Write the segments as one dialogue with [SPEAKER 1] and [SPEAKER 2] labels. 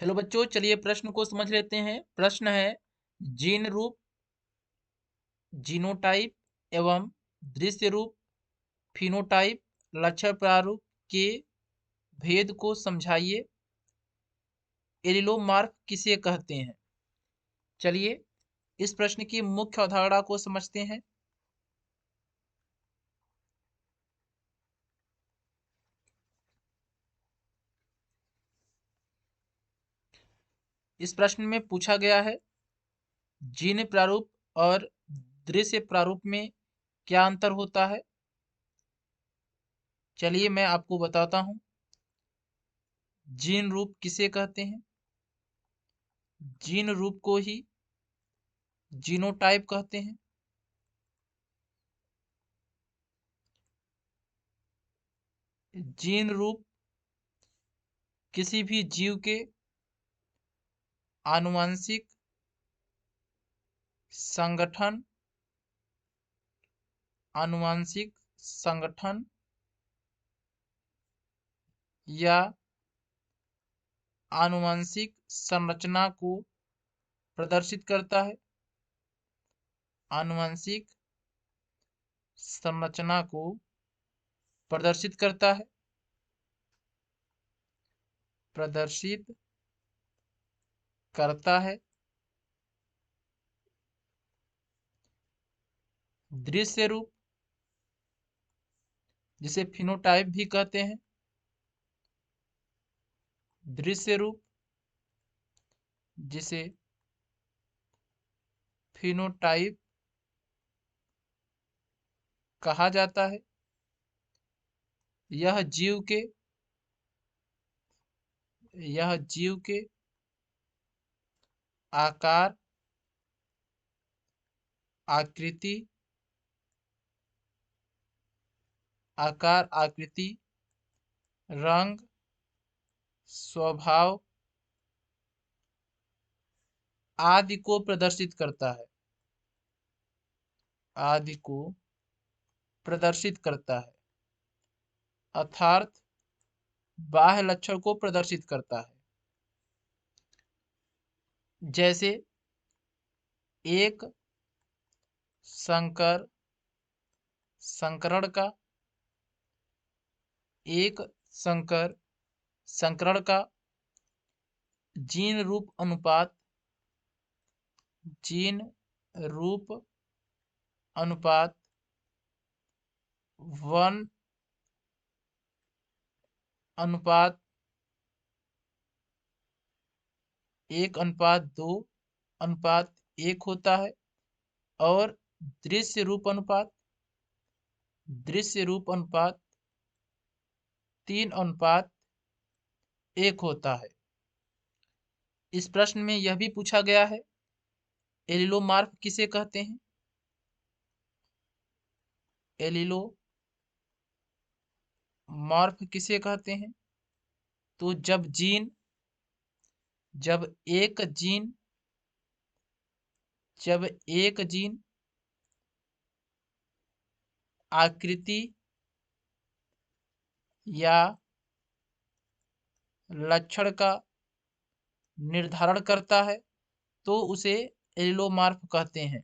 [SPEAKER 1] Hello बच्चों, चलिए प्रश्न को समझ लेते हैं। प्रश्न है, जीन रूप, जीनोटाइप एवं दृश्य रूप, फिनोटाइप, लक्षण प्रारूप के भेद को समझाइए। एलिलोमार्फ किसे कहते हैं? चलिए इस प्रश्न की मुख्य अवधारणा को समझते हैं। इस प्रश्न में पूछा गया है, जीन प्रारूप और दृश्य प्रारूप में क्या अंतर होता है। चलिए मैं आपको बताता हूं। जीन रूप किसे कहते हैं? जीन रूप को ही जीनोटाइप कहते हैं। जीन रूप किसी भी जीव के आनुवंशिक संगठन आनुवंशिक संगठन या आनुवंशिक संरचना को प्रदर्शित करता है। आनुवंशिक संरचना को प्रदर्शित करता है। प्रदर्शित करता है। दृश्य रूप जिसे फिनोटाइप भी कहते हैं। दृश्य रूप जिसे फिनोटाइप कहा जाता है। यह जीव के आकार, आकृति, रंग, स्वभाव आदि को प्रदर्शित करता है। आदि को प्रदर्शित करता है, अर्थात बाह्य लक्षण को प्रदर्शित करता है। जैसे एक संकरण का जीन रूप अनुपात 1:2:1 होता है और दृश्य रूप अनुपात 3:1 होता है। इस प्रश्न में यह भी पूछा गया है, एलिलोमार्फ किसे कहते हैं? एलिलोमार्फ किसे कहते हैं? तो जब एक जीन आकृति या लक्षण का निर्धारण करता है तो उसे एलिलोमार्फ कहते हैं।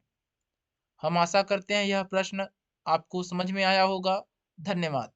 [SPEAKER 1] हम आशा करते हैं यह प्रश्न आपको समझ में आया होगा। धन्यवाद।